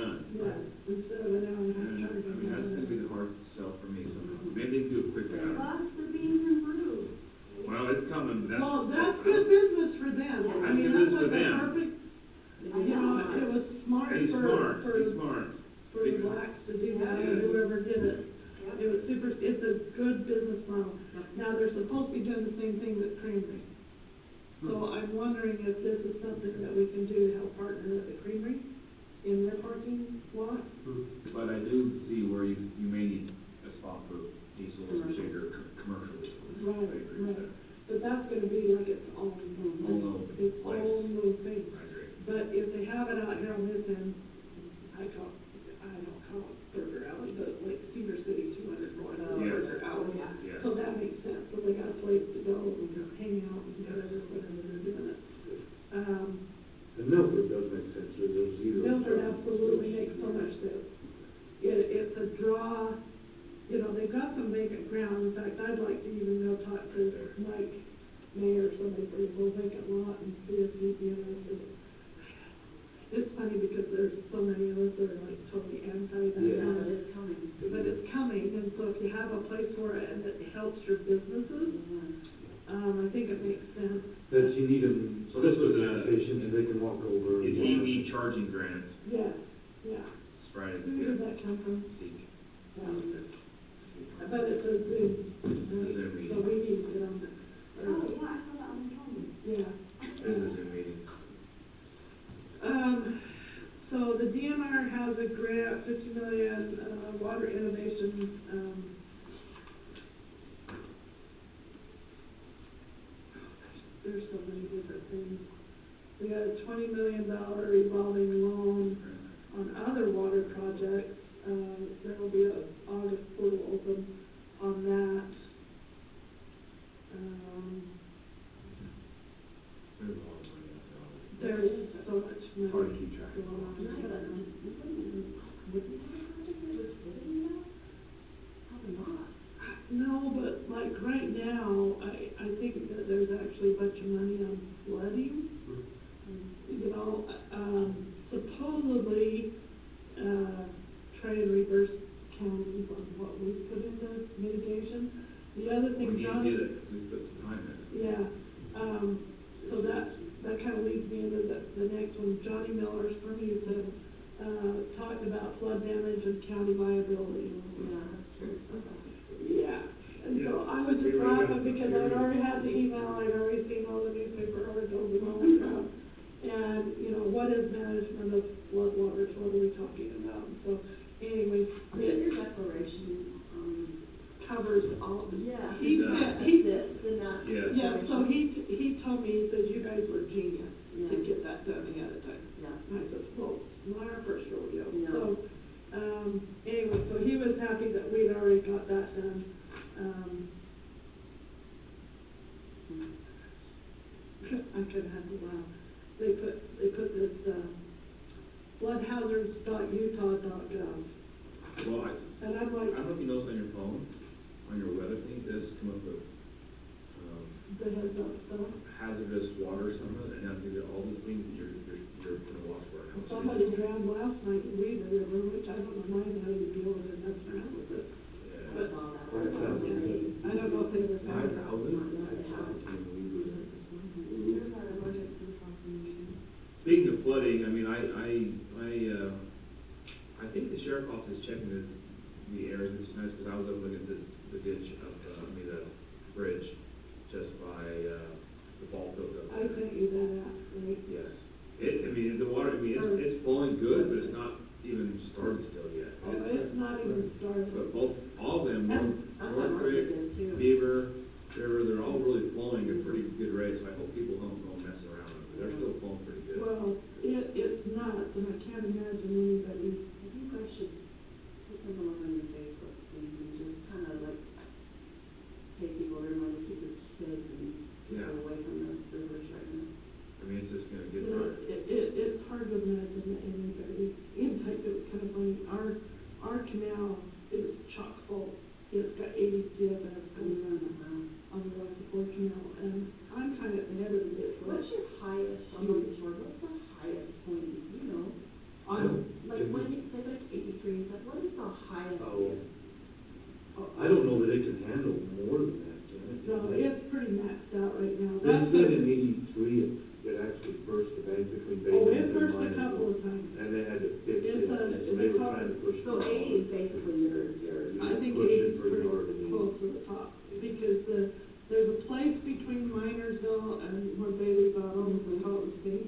done. Yeah, instead of an hour and a half And, I charging. mean, that's gonna be the hard sell for me somehow. Maybe they can do it quicker. I don't know. Plus, they're being improved. Well, it's coming, that's. Well, that's good business for them. I That's mean, good that's business like for a them. perfect, I you know, know. it was smart And he's for, smart, for, he's smart. for the blacks to do that, or whoever did it. Yep. It was super, it's a good business model. Yep. Now, they're supposed to be doing the same thing with Creamery. So I'm wondering if this is something that we can do to help partner with the Creamery in their parking lot? But I do see where you may need a spot for diesels and Commercial. bigger commercial vehicles. I Right, agree with right. that. But that's gonna be like its own, Whole nother its place. own little thing. I agree. But if they have it out here on this end, I don't call it Burger Alley, but like Cedar City, 200 North, Oh, Yes. Burger Alley. yeah. Yes. So that makes sense, so they got a place to go and hang out and whatever they're doing it. And Milford does make sense, there's those zero. Milford absolutely makes so much sense. It's a draw, you know, they've got some vacant ground. In fact, I'd like to even go talk to Mike May or somebody for his little vacant lot and see if he'd be interested. It's funny because there's so many of us that are like totally anti that. Yeah. Yeah, but it's coming. But it's coming, and so if you have a place for it and it helps your businesses, I think it makes sense. That you need them, So this was gas station, so they can walk over. An and- EV charging grant, Yeah, yeah. it's right. Where did that come from? Seek. But it's a Zoom, Zoom right? meeting. So we need to get on that. Oh, yeah, I saw that on the calendar. Yeah. It's a Zoom meeting. So the DNR has a grant, 50 million, water innovation, there's so many different things. We got a $20 million revolving loan on other water projects. There will be a August portal open on that. There's a lot of money out there. There's so much money. Hard to keep track of. going on. Right, but would we have a project that was splitting that? Probably not. No, but like right now, I think that there's actually a bunch of money on flooding. You know, supposedly, try and reverse counties on what we put into mitigation. The other We thing, need to John. get it, 'cause we put some time in it. Yeah, so that kind of leads me into the next one. Johnny Miller's from Houston, talked about flood damage and county liability. Yeah, that's true. Yeah, and so I was just laughing because I'd already had the email, I'd already seen all the newspaper articles and all that stuff. And, you know, what is management of flood waters, what are we talking about? So anyway, Your it declaration, covers all, yeah, he does. said, this and that. Yeah. yeah, so he told me, he says, you guys were genius to Yeah. get that done ahead of time. Yeah. And I said, well, not our first rodeo. No. So, anyway, so he was happy that we'd already got that done. I could have to laugh. They put this, floodhazards.utah.gov. Well, And I'm I like, don't know if you noticed on your phone, on your weather thing, it does come up with, the heads up stuff. hazardous water or something, and now these are all the things that you're gonna watch for. Somebody drowned last night in Beaver River, which I don't know how you deal with it, messing around with it. Yeah. But, $5,000. I don't know if they ever found it. 5,000? There's our emergency proclamation. Speaking of flooding, I mean, I think the sheriff office is checking the areas, which is nice, because I was up looking at the ditch of, the bridge just by, the ball field up I there. sent you that out, right? Yes. The water, it's flowing good, but it's not even started still yet. Oh, it's not even started. But all of them, And that's North what Creek, Martha did, too. Beaver, River, they're all really flowing at pretty good rates, so I hope people don't mess around with them. They're still flowing pretty good. Well, it's nuts, and I can't imagine anybody. I think I should put something over on your Facebook page and just kind of like take people to remind to keep their kids and Yeah. people away from the rivers right now. I mean, it's just gonna get You know, there. it's hard to imagine that anybody, in fact, it was kind of funny, our canal is chock full. It's got 80 CFS coming around on the Rocky Ford Canal, and I'm kind of at the head of the ditch. What's your highest, on the shore, what's the highest point, you know? On, Like when Oh, I don't know that it can handle more than that, can it? No, it's pretty maxed out right now. They That's said what- in '83, it actually burst the bank between Bay Oh, and it burst a Miners. couple of times. And they had to fix it, It's a- so they were trying to push. So it 80 is basically your. I think Push it it's pretty pretty hard. close to the top, because there's a place between Minersville and where Bailey's Auto, the Houghton State,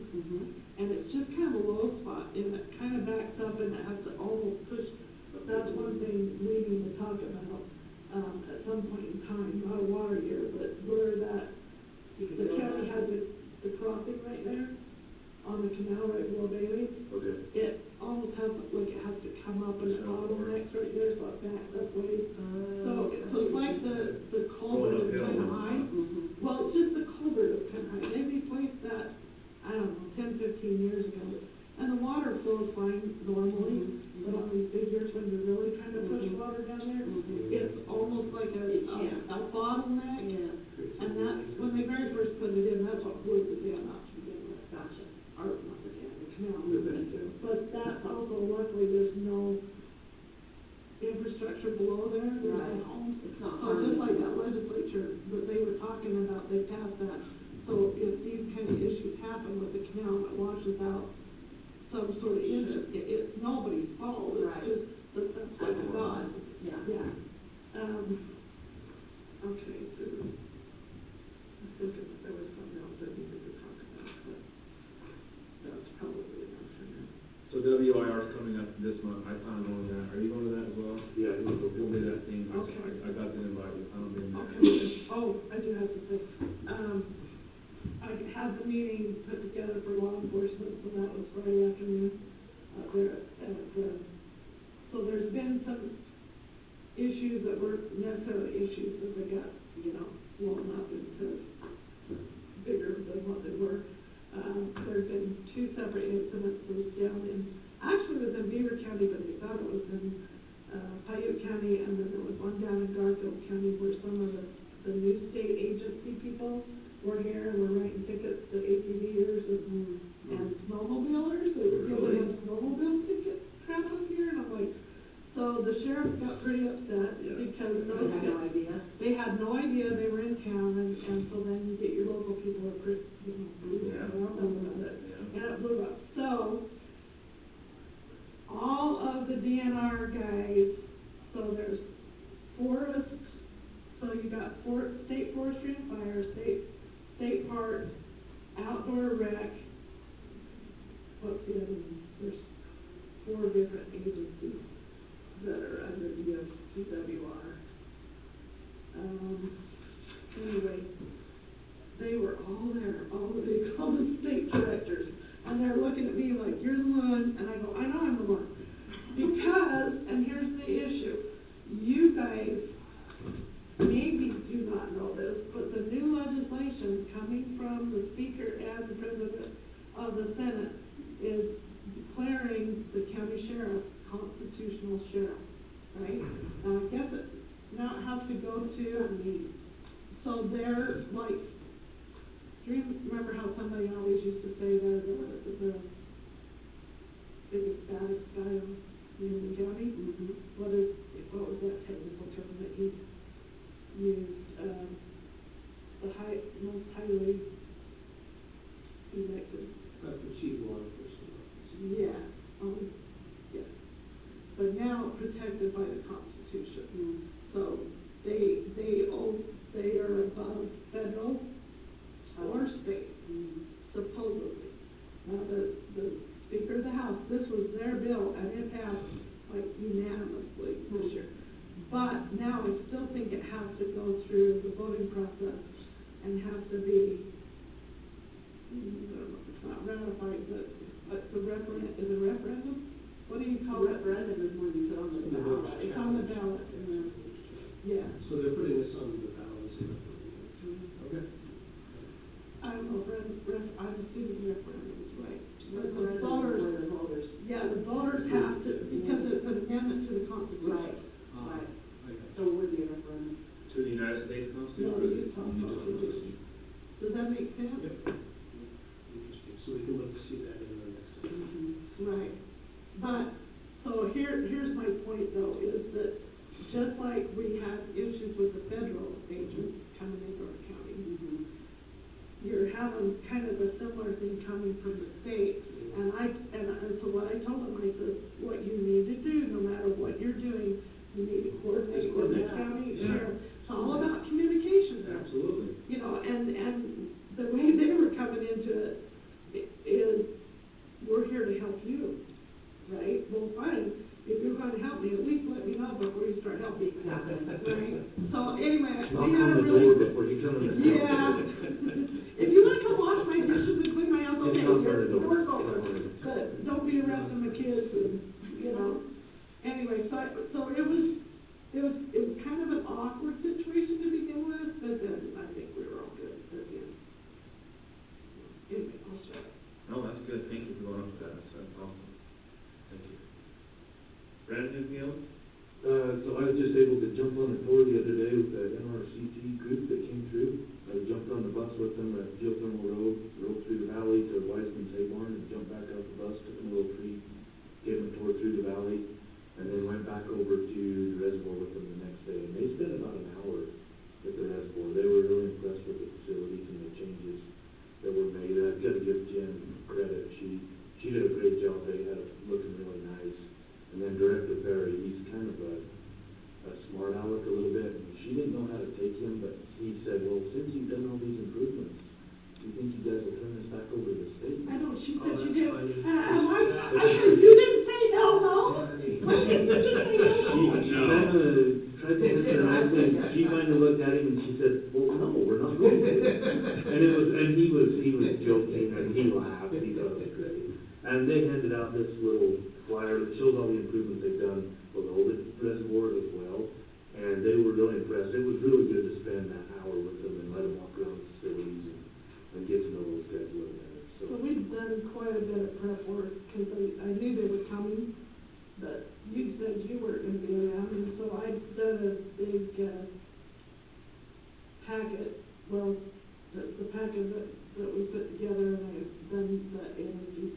and it's just kind of a low spot, and it kind of backs up and it has to almost push, but that's one thing we need to talk about, at some point in time, not a water year, but where that, the county has the crossing right there, on the canal right below Bailey's. Okay. It almost has, like it has to come up and it bottlenecks right there, so it backs up ways. So it's like the culvert is Going kind of uphill. high. Well, it's just the culvert is kind of high. They replaced that, I don't know, 10, 15 years ago. And the water flows fine normally, but on these big years when you're really trying to push water down there, it's almost like a bottleneck. Yeah. And that's, when they very first put it in, that's what blew the dam up to begin with. Gotcha. Or not the dam, the canal. The bank, yeah. But that's also, luckily, there's no infrastructure below there, there's Right. no homes. It's not So just like that harming. legislature that they were talking about, they passed that. So if these kind of issues happen with the canal that washes out some sort of issue, it's nobody's fault, it's Right. just, that's like God. Yeah. Yeah. Okay, so, I was thinking that there was something else that we could talk about, but that's probably enough for now. So WIR's coming up this month, I plan on going to that, are you going to that as well? Yeah, it was We'll be that thing, Okay. I got the invite, I don't think. Okay, oh, I do have to say, I had the meeting put together for law enforcement, so that was Friday afternoon, there at the, so there's been some issues that weren't necessarily issues, but they got, blown up into bigger than what they were. There's been 2 separate incidences down in, actually it was in Beaver County, but they thought it was in, Paiute County, and then there was one down in Garfield County where some of the new state agency people were here and were writing tickets to ATVers and snowmobilers. They were giving them snowmobile ticket crap up here, and I'm like, so the sheriff got pretty upset because those They had no idea. They had no idea they were in town, and so then you get your local people are pretty, Yeah. around them about it. Yeah. And it blew up. So, all of the DNR guys, so there's forest, so you got state forestry and fire, state parks, outdoor rec, what's the other one? There's 4 different agencies that are under DWR. Anyway, they were all there, all the state directors, and they're looking at me like, you're the one, and I go, I know I'm the one. Because, and here's the issue, you guys maybe do not know this, but the new legislation coming from the Speaker and the President of the Senate is declaring the county sheriff constitutional sheriff, right? Now, I guess it now has to go to, so they're like, do you remember how somebody always used to say they're the biggest, baddest guy in the county? What was that technical term that he used, the most highly elected? That's the chief law enforcement officer. Yeah, yeah. But now protected by the Constitution. So they are above federal or state, supposedly. Now, the Speaker of the House, this was their bill, and it passed like unanimously this year. But now I still think it has to go through the voting process and has to be, I don't know, it's not ratified, but it's a referendum? What do you call it? Referendum is when you put on the ballot. It's on the ballot. Yeah. So they're putting this on the ballot. Okay. I don't know, I'm assuming referendum is right. But the Referendum is voters, where the voters. yeah, the voters have to, because it's an amendment to the Constitution. Right. Okay. So it would be a referendum. To the United States No, Constitution? the Utah Constitution. The point though, is that just like we had issues with the federal agents coming into our county, you're having kind of a similar thing coming from the state. And so what I told them, I said, what you need to do, no matter what you're doing, you need to coordinate with the county sheriff. It's all about communication. Absolutely. You know, and the way they were coming into it is, we're here to help you, right? Well, fine, if you're gonna help me, at least let me know before you start helping, right? So anyway, we Knock had on a the door really. before you come in the house. Yeah. If you wanna come wash my dishes and clean my house, okay, Knock on your the door. door's Knock open. on the door. But don't be arresting my kids and, you know. Anyway, so it was kind of an awkward situation to begin with, but then I think we were all good at the end. Anyway, I'll shut up. No, that's good, thank you for going up with that, that's awesome. Thank you. Brandon, anything else? So I was just able to jump on the tour the other day with the NRCT group that came through. I jumped on the bus with them at Geothermal Road, rode through the valley to Wiseman's Hayborn, and jumped back out the bus, took them a little treat, gave them a tour through the valley, and then went back over to the reservoir with them the next day. And they spent about an hour at the reservoir. They were really impressed with the facilities and the changes that were made. I've got to give Jen credit. She did a great job. They had it looking really nice. And then Director Perry, he's kind of a smart aleck a little bit, and she didn't know how to take him, but he said, well, since you've done all these improvements, do you think you guys will turn this back over to the state? I know, she said she did. funny. I said, you didn't say hell no? Why didn't you just say hell no? She kind of tried to answer nicely, and she finally looked at him and she said, well, no, we're not going to. And he was joking, and he laughed, he thought it was great. And they handed out this little flyer that shows all the improvements they've done below the reservoir as well, and they were really impressed. It was really good to spend that hour with them and let them walk around the facilities and get to know those guys a little better. So we've done quite a bit of prep work, because I knew they were coming, but you said you weren't gonna be around, and so I done a big, packet, well, the packet that we put together, and I've done the energy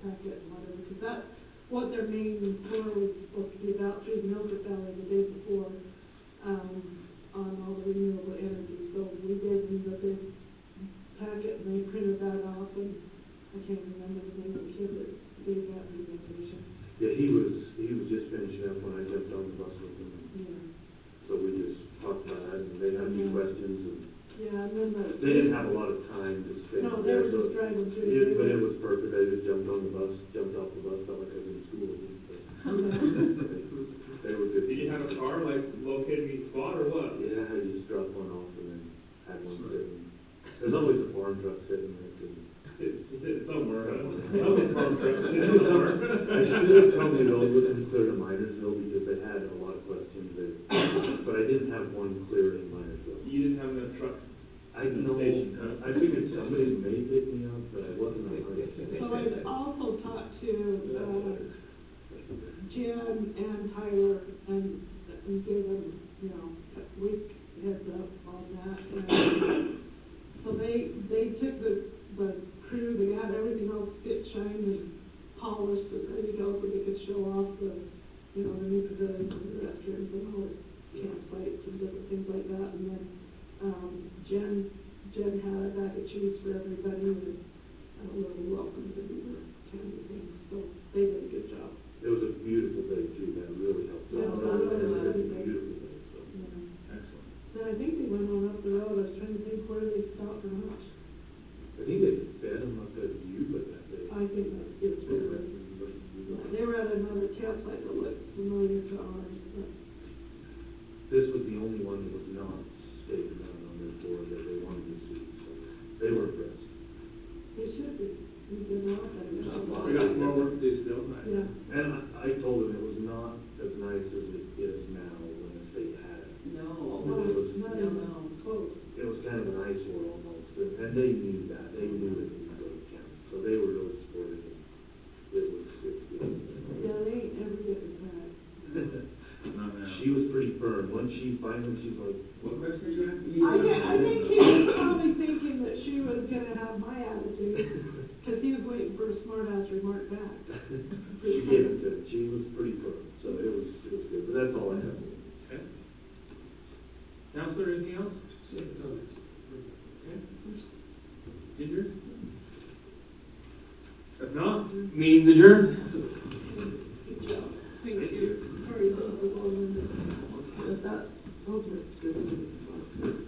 packet and whatever, because that's what their main tour was supposed to be about, through the Milford Valley the day before, on all the renewable energy. So we gave them the big packet, and they printed that off, and I can't remember the name of the kid that gave that presentation. Yeah, he was just finishing up when I jumped on the bus with him. Yeah. So we just talked about that, and they had a few questions, and Yeah, and then they didn't have a lot of time to spend. No, they were just driving through. But it was perfect. I just jumped on the bus, jumped off the bus, felt like I was in school again. They were good. Did you have a car, like, located in each spot, or what? Yeah, I just dropped one off and then had one sitting. There's always a farm truck sitting there, too. It's somewhere, huh? Well, Some farm truck sitting I somewhere. should have probably rolled with them clear to Minersville, because they had a lot of questions there. But I didn't have one clear in Minersville. You didn't have enough trucks? I know, Station, huh? I figured somebody may pick me up, but I wasn't a hundred. So I also talked to, Jim and Tyler, and gave them, you know, a week heads up on that. And so they took the crew, they got everything all fit, shined, and polished, and ready to go, so they could show off the, you know, the new pavilions and the restrooms and all the campsites and different things like that. And then, Jen had a bag of cheese for everybody, and a little welcome to Beaver County thing, so they did a good job. It was a beautiful day too, that really helped. Yeah, out. that was It was a good. beautiful day, so. Yeah. Excellent. Then I think they went on up the road, I was trying to think where they stopped for lunch. I think they fed them up at Yuba that day. I think that's good. They were at another campsite that looked familiar to ours, but. This was the only one that was not stated on their tour that they wanted to see, so they were impressed. They should be. We did a lot better. We got more work to do still. Yeah. And I told them it was not as nice as it is now when the state had it. No. It was, Not even close. it was kind of an eyesore almost, and they knew that. They knew it needed to go to the county, so they were really supportive. It was good. Yeah, they ain't ever getting back. Not now. She was pretty firm. Once she finally, she's like, What question did you ask? I think he was probably thinking that she was gonna have my attitude, cause he was waiting for a smart ass remark back. she gave it to her. She was pretty firm, so it was those are good.